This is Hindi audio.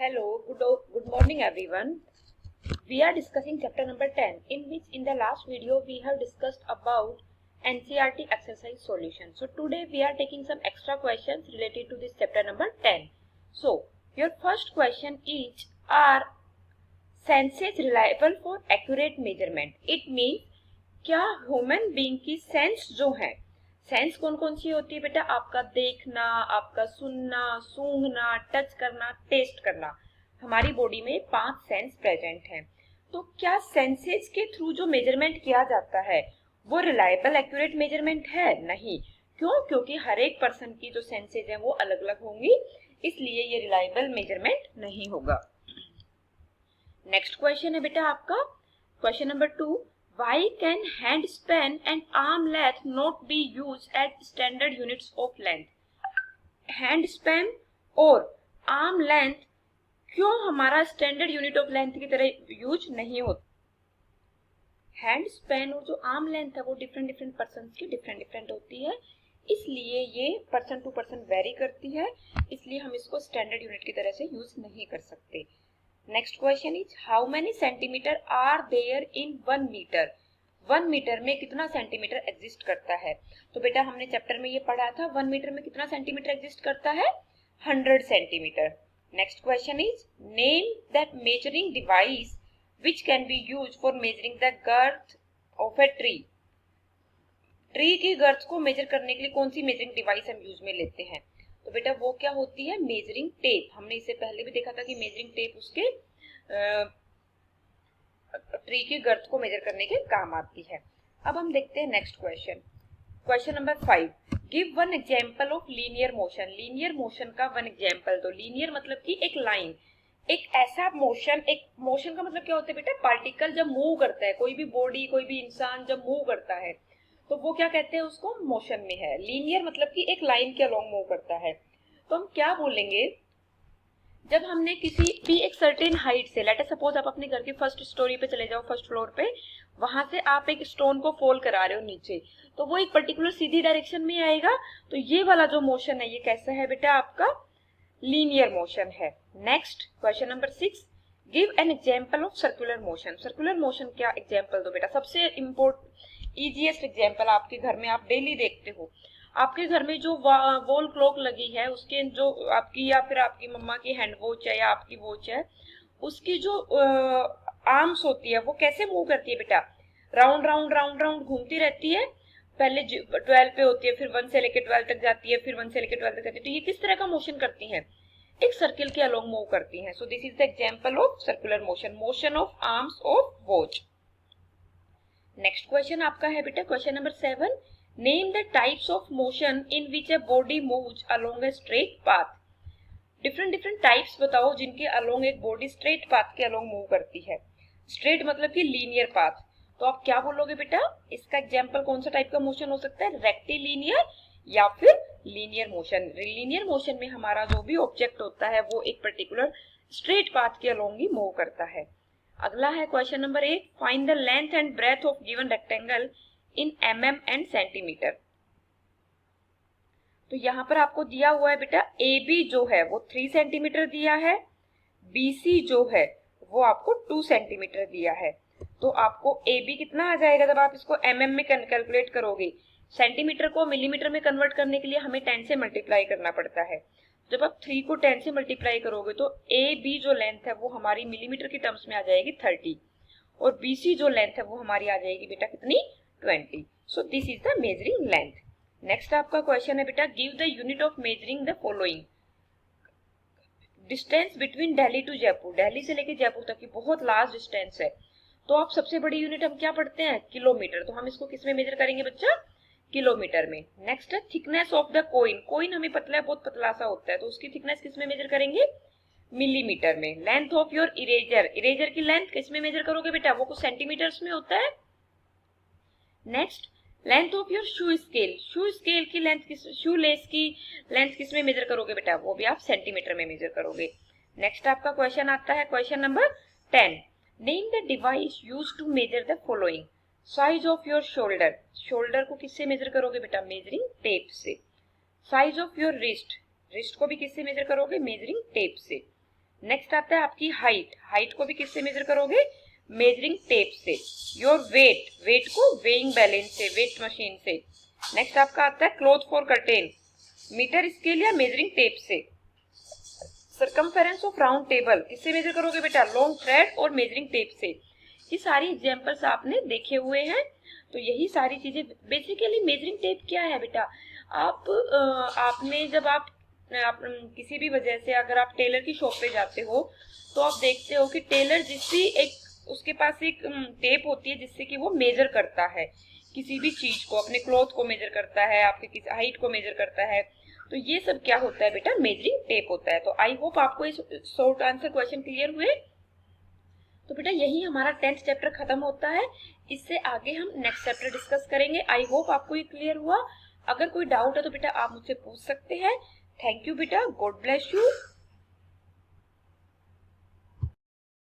Hello, good morning everyone. We are discussing chapter number 10, in which in the last video we have discussed about NCERT exercise solution. So today we are taking some extra questions related to this chapter number 10. So your first question is, are senses reliable for accurate measurement? It means क्या ह्यूमन बीइंग की सेंस जो है, सेंस कौन कौन सी होती है बेटा? आपका देखना, आपका सुनना, सूंघना, टच करना, टेस्ट करना। हमारी बॉडी में 5 सेंस प्रेजेंट हैं। तो क्या सेंसेस के थ्रू जो मेजरमेंट किया जाता है वो रिलायबल एक्यूरेट मेजरमेंट है? नहीं। क्यों? क्योंकि हर एक पर्सन की जो सेंसेस हैं वो अलग अलग होंगी, इसलिए ये रिलायबल मेजरमेंट नहीं होगा। नेक्स्ट क्वेश्चन है बेटा आपका question number 2, why can hand span and arm length not be used as standard units of length? Hand span और आर्म लेंथ क्यों हमारा स्टैंडर्ड यूनिट ऑफ लेंथ की तरह यूज नहीं होता? हैंड स्पैन और जो आर्म लेंथ है वो डिफरेंट पर्सन की डिफरेंट होती है, इसलिए ये पर्सन टू पर्सन वेरी करती है, इसलिए हम इसको स्टैंडर्ड यूनिट की तरह से यूज नहीं कर सकते। Next question is, how many centimetre are there in 1 metre? 1 metre में कितना सेंटीमीटर एग्जिस्ट करता है? तो बेटा हमने चैप्टर में ये पढ़ा था, 1 मीटर में कितना सेंटीमीटर एग्जिस्ट करता है? 100 centimetre. Next question is, name that measuring device which can be used for measuring the girth of a tree. Tree की गर्थ को मेजर करने के लिए कौन सी मेजरिंग डिवाइस हम यूज में लेते हैं? तो बेटा वो क्या होती है? Measuring tape. हमने इससे पहले भी देखा था कि मेजरिंग टेप उसके ट्री की गर्थ को मेजर करने के काम आती है। अब हम देखते हैं next question, question number 5, give one example of linear motion. Linear motion का वन एग्जांपल दो। लीनियर मतलब कि एक लाइन, एक ऐसा मोशन, एक मोशन का मतलब क्या होता है बेटा? पार्टिकल जब मूव करता है, कोई भी बॉडी, कोई भी इंसान जब मूव करता है तो वो क्या कहते हैं? उसको मोशन में है। लीनियर मतलब कि एक लाइन के अलोंग मूव करता है। तो हम क्या बोलेंगे, जब हमने किसी भी एक सर्टेन हाइट से, लेट अस सपोज आप अपने घर की फर्स्ट स्टोरी पे चले जाओ, फर्स्ट फ्लोर पे, वहां से आप एक स्टोन को फोल करा रहे हो नीचे, तो वो एक पर्टिकुलर सीधी डायरेक्शन में आएगा। तो ये वाला जो मोशन है ये कैसा है बेटा? आपका लीनियर मोशन है। Next question number 6, give an example of circular motion. Circular motion क्या एग्जांपल दो बेटा? सबसे इजीएस्ट एग्जांपल आपके घर में आप डेली देखते हो, आपके घर में जो वॉल क्लॉक लगी है उसके जो आपकी या फिर आपकी मम्मा की हैंड वॉच है या आपकी वॉच है, उसकी जो आर्म्स होती है वो कैसे मूव करती है बेटा? राउंड राउंड राउंड राउंड घूमती रहती है। पहले 12 पे होती है, फिर 1 से लेकर 12 तक जाती है, फिर 1 से लेकर 12 तक जाती है। तो ये किस तरह का मोशन करती हैं? एक सर्किल के अलोंग मूव करती हैं। सो this is the example of circular motion, motion of arms of watch. Next question आपका है बेटा question number 7, name the types of motion in which a body moves along a straight path. Different types बताओ जिनके अलोंग एक बॉडी स्ट्रेट पाथ के अलोंग मूव करती है। स्ट्रेट मतलब कि लीनियर पाथ। तो आप क्या बोलोगे बेटा? इसका एग्जांपल कौन सा टाइप का मोशन हो सकता है? रेक्टिलिनियर या फिर लीनियर मोशन। लीनियर मोशन में हमारा जो भी ऑब्जेक्ट होता है वो एक पर्टिकुलर स्ट्रेट पाथ के अलोंग ही मूव करता है। अगला है question number 8, find the length and breadth of given rectangle in mm and centimetre. तो यहाँ पर आपको दिया हुआ है बेटा, AB जो है वो 3 सेंटीमीटर दिया है, BC जो है वो आपको 2 सेंटीमीटर दिया है। तो आपको AB कितना आ जाएगा जब आप इसको mm में कैलकुलेट करोगे? सेंटीमीटर को मिलीमीटर में कन्वर्ट करने के लिए हमें 10 से मल्टीप्लाई करना पड़ता है। जब आप 3 को 10 से मल्टीप्लाई करोगे तो AB जो लेंथ है वो हमारी मिलीमीटर की टर्म्स में आ जाएगी 30, और BC जो लेंथ है वो हमारी आ जाएगी बेटा कितनी? 20। So this is the measuring length. Next आपका क्वेश्चन है बेटा, give the unit of measuring the following. Distance between Delhi to Jaipur, Delhi से लेकर जयपुर तक की बहुत लार्ज डिस्टेंस है, तो आप सबसे बड़ी यूनिट हम क्या पढ़ते हैं? किलोमीटर। तो हम इसको किस में मेजर करेंगे बच्चा? किलोमीटर में। नेक्स्ट है thickness of the coin. Coin हमें पतला है, बहुत पतला सा होता है, तो उसकी थिकनेस किस में मेजर करेंगे? मिलीमीटर में। Length of your eraser, eraser की लेंथ किस में मेजर करोगे बेटा? वो कुछ सेंटीमीटर्स में होता है। Next, length of your shoe scale, shoe scale की लेंथ किस, शू लेस की लेंथ किस में मेजर करोगे बेटा? वो भी आप सेंटीमीटर में मेजर करोगे। नेक्स्ट आपका क्वेश्चन आता है question number 10, name the device used to measure the following. Size of your shoulder, shoulder को किससे मेजर करोगे बेटा? मेजरिंग टेप से। Size of your wrist, wrist को भी किससे मेजर करोगे? मेजरिंग टेप से। नेक्स्ट आता है आपकी हाइट, हाइट को भी किससे मेजर करोगे, मेजरिंग टेप से। योर वेट, वेट को वेइंग बैलेंस से, वेट मशीन से। नेक्स्ट आपका आता है cloth for curtain, metre scale या मेजरिंग टेप से। सर्कमफेरेंस ऑफ राउंड टेबल किससे मेजर करोगे बेटा, लॉन्ग थ्रेड और मेजरिंग टेप से। ये सारी एग्जांपल्स आपने देखे हुए हैं। तो यही सारी चीजें, बेसिकली मेजरिंग टेप क्या है बेटा, आपने जब आप किसी भी वजह से अगर आप टेलर की शॉप पे जाते हो तो आप देखते हो कि टेलर जिसकी एक उसके पास एक टेप होती है जिससे कि वो मेजर करता है किसी भी चीज को, अपने क्लॉथ को मेजर करता है, आपके किसी हाइट को मेजर करता है। तो ये सब क्या होता है बेटा, मेजरिंग टेप होता है। तो आई होप आपको इस शॉर्ट आंसर क्वेश्चन क्लियर हुए। तो बेटा यही हमारा 10th चैप्टर खत्म होता है। इससे आगे हम नेक्स्ट चैप्टर डिस्कस करेंगे। आई होप आपको ये क्लियर हुआ। अगर कोई डाउट है तो बेटा आप मुझसे पूछ सकते हैं। थैंक यू बेटा, गॉड ब्लेस यू।